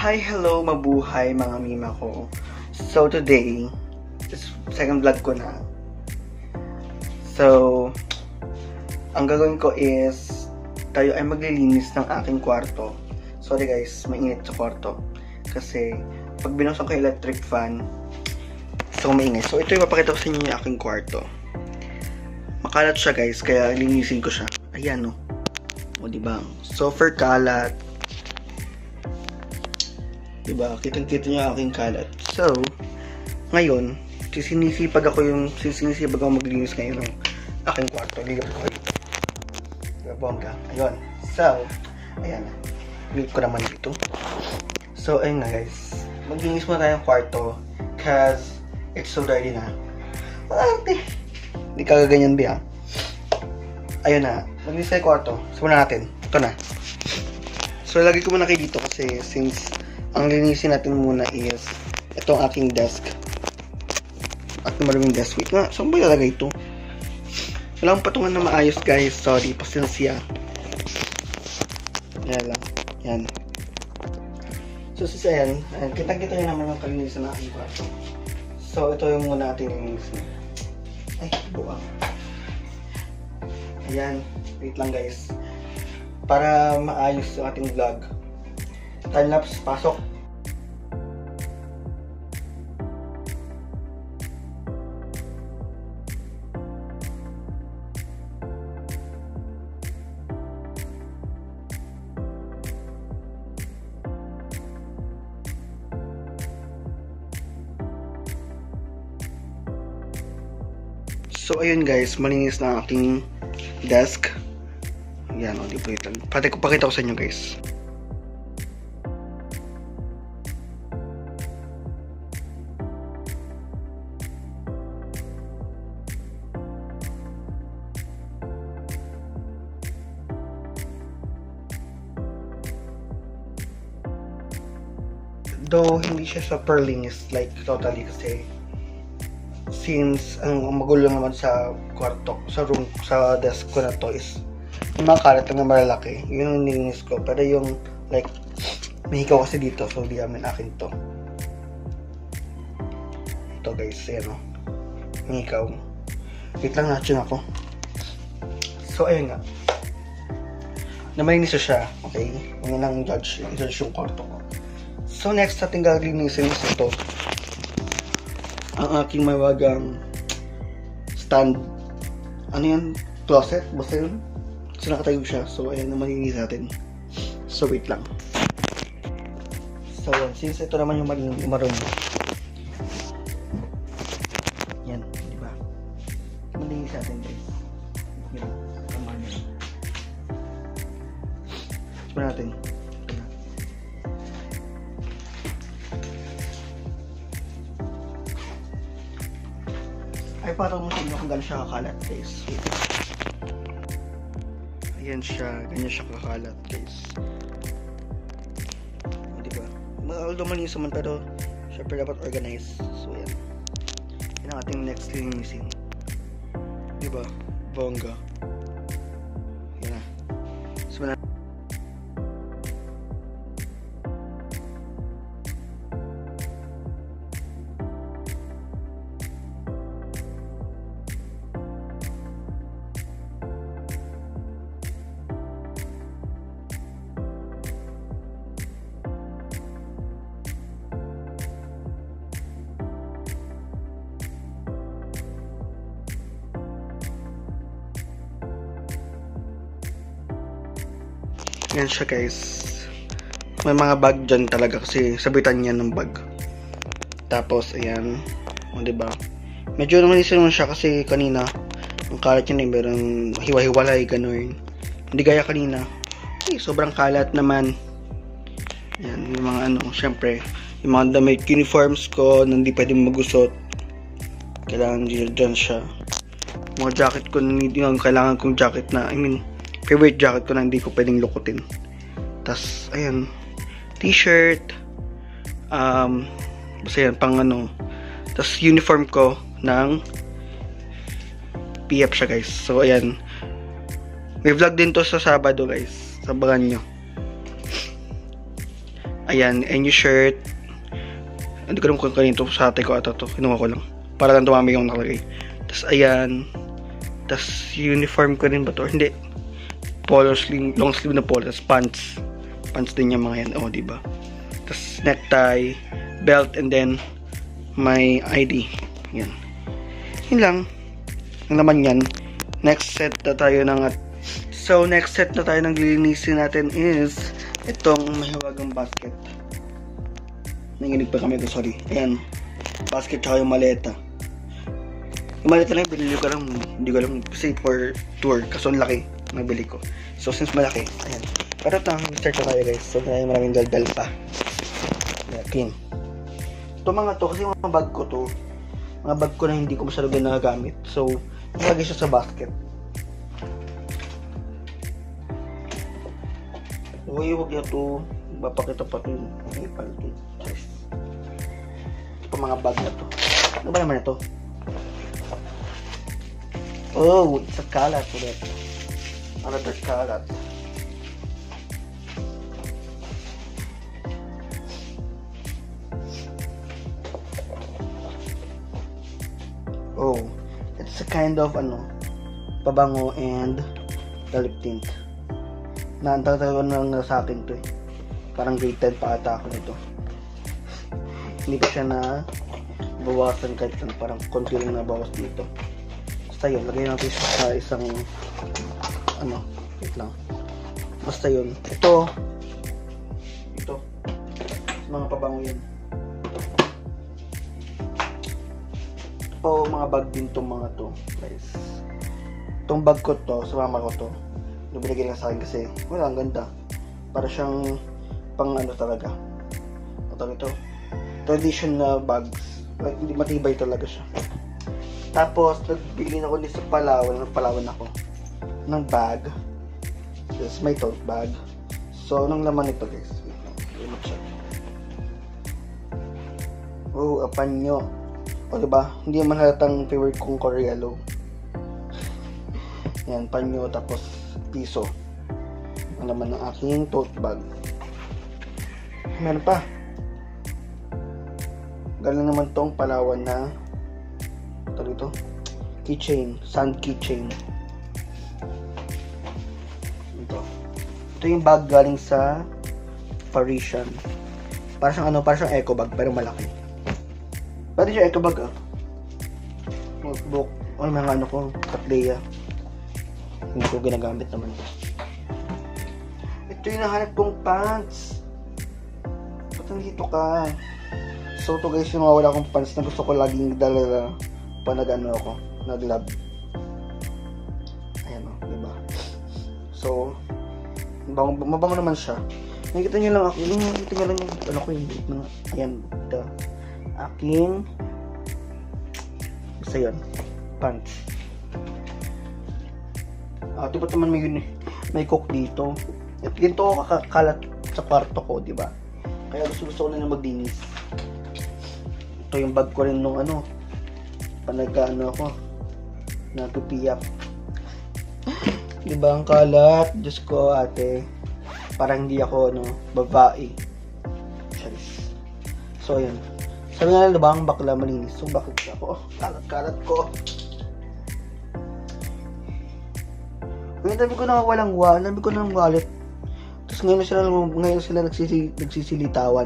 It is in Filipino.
Hi, hello, mabuhay mga mima ko. So today, this second vlog ko na. So, ang gagawin ko is, tayo ay maglilinis ng aking kwarto. Sorry guys, mainit sa kwarto. Kasi, pag binuksan ko yung electric fan, so maingay. So ito yung mapakita ko sa inyo yung aking kwarto. Makalat siya guys, kaya linisin ko siya. Ayan o. O diba? Super kalat. Diba? Kitang-kita niyo aking kalat. So, ngayon, sinisipag ako maglinis ngayon ng aking kwarto. Ligat ko kayo. Diba, bongga? Ayun. So, ayan. Ligat ko naman dito. So, ayun na guys. Maglinis muna tayo ng kwarto. Cause, it's so dirty na. Ate! Hindi kagaganyan ba? Ayun na. Maglinis tayo ng kwarto. Simulan natin. Ito na. So, lagay ko muna kayo dito kasi since ang linisin natin muna is itong aking desk. At maraming desk. Wait nga, saan ba ilalagay ito? Walang patungan na maayos guys. Sorry, pasensya. Yan lang. Yan. So, ayan. Kitang-kita nyo naman yung kalinisan na aking kwarto. So, ito yung muna natin linisin. Ay, buwang. Ayan. Wait lang guys. Para maayos yung ating vlog. Timelapse, pasok. So ayun guys, malinis na aking desk. Yan o, di po ito. Pakita ko sa inyo guys. Though hindi siya super linis like totally kasi since ang magulo naman sa kwarto, sa room, sa desk ko na to is yung mga kalat na malalaki, yun yung nilinis ko. Pero yung like may hikaw kasi dito, so di namin akin to. Ito guys, ayan o, may hikaw. Wait lang, natin ako. So ayun nga, na malinis siya, okay? Huwag nang judge yung kwarto ko. So next natin gaglinisin is ito. Ang aking mawagang stand. Ano yan? Closet? Basta yun? Kasi nakatayo siya. So ayan na malinis natin. So wait lang. So yan. Since ito naman yung maroon. Yan. Diba? Malinis natin guys. Yan. Tama nyo. Sabi natin. Ay, parang sa inyo kung gano'n siya kakalat guys. Ayan siya, ganyan siya kakalat guys. Diba? Although malinis naman pero syempre dapat organize. So yan. Yan ang ating next linisin. Diba? Bongga. Yan na. So na. Yan siya guys. May mga bag dyan talaga kasi sabitan niya ng bag. Tapos ayan. O diba? Medyo naman siya kasi kanina ang kalat niya meron hiwa-hiwalay gano'n. Hindi gaya kanina. Ay, sobrang kalat naman. Yan, yung mga ano, syempre yung mga damit, uniforms ko na hindi pwedeng magusot. Kailangan dyan siya. Mga jacket ko na hindi kailangan kong jacket na, favorite jacket ko na hindi ko pwedeng lukutin. Tas ayan, t-shirt, basta yan, pang ano. Tas uniform ko ng PF siya guys. So ayan, may vlog din to sa Sabado guys, sabagan nyo. Ayan, and yung shirt. Hindi ko alam kung kanito sa ate ko ata to. Kinuha ko lang. Para lang tumami yung nakalagay. Tapos ayan. Tapos uniform ko rin ba to? Hindi. Polo sleeve, long sleeve na polo. Tapos pants. Pants din yung mga yan. O, diba? Tapos necktie, belt, and then my ID. Yan. Yun lang. Ang naman yan. Next set na tayo ng next set na tayo ng lilinisin natin is itong mahiwagang basket. Nanginig pa kami ito, sorry. Ayan. Basket tsaka yung maleta. Yung maleta lang, binili ko lang. Hindi ko alam. Kasi for tour. Kaso ang laki. Nabili ko. So, since malaki. Ayan. Pero ito, start na tayo guys. So, maraming dal-dal pa. Clean. Ito mga to, kasi mga bag ko to. Mga bag ko na hindi ko masyado nagagamit. So, nilagay siya sa basket. Huwag niya to. Mapakita pa ito yung ipal ito. Ito mga bag na to. Ano ba naman ito? Oh, it's a kalat ulit. Another kalat. Oh, it's a kind of pabango and lip tint. Naantatago na sa akin to eh. Parang grade 10 pa ata ako nito. Hindi ko siya na bawasan kahit parang konti lang na bawas dito. Basta yun, lagay natin siya sa isang wait lang. Basta yun. Ito mga pabango yun. Mga bag din tong mga to guys. Itong bag ko to, sa mama ko to, binigay lang sa akin kasi wala, ang ganda. Para siyang pang talaga ito traditional bags, hindi matibay talaga siya. Tapos nagbili na ako sa Palawan ako ng bag. This is my tote bag. So anong laman nito guys? Oh, panyo. O diba? Hindi naman halatang favorite kong Coriello. Yan, panyo, tapos piso. Ang laman ng aking tote bag. Meron pa. Galing naman tong Palawan na ito, keychain, sand keychain. Ito yung bag galing sa Parisian. Parang siyang eco bag pero malaki. Pwede siya eco bag notebook. Mga ko, Katleya. Hindi ko ginagamit naman. Ito yung nahanap kong pants. Ba't nandito ka? So to guys, yung wala akong pants na gusto ko laging dala pa nag-lab. Ayan diba? So, mabango naman siya. Nakikita nyo lang ako, yung ayan, ito. Aking basta yun, pants. Diba naman may cook dito. At ganito ako kakalat sa kwarto ko, diba? Kaya gusto ko na maglinis. Ito yung bag ko rin nung ako, natupiyak. Diba ang kalat? Diyos ko ate, parang hindi ako babae. Charis. So yun. Sabi nga lang, diba ang bakla malinis? So bakit ako? Kalat-kalat ko. Ngayon sabi ko na walang wallet. Tapos ngayon sila nagsisilitawan.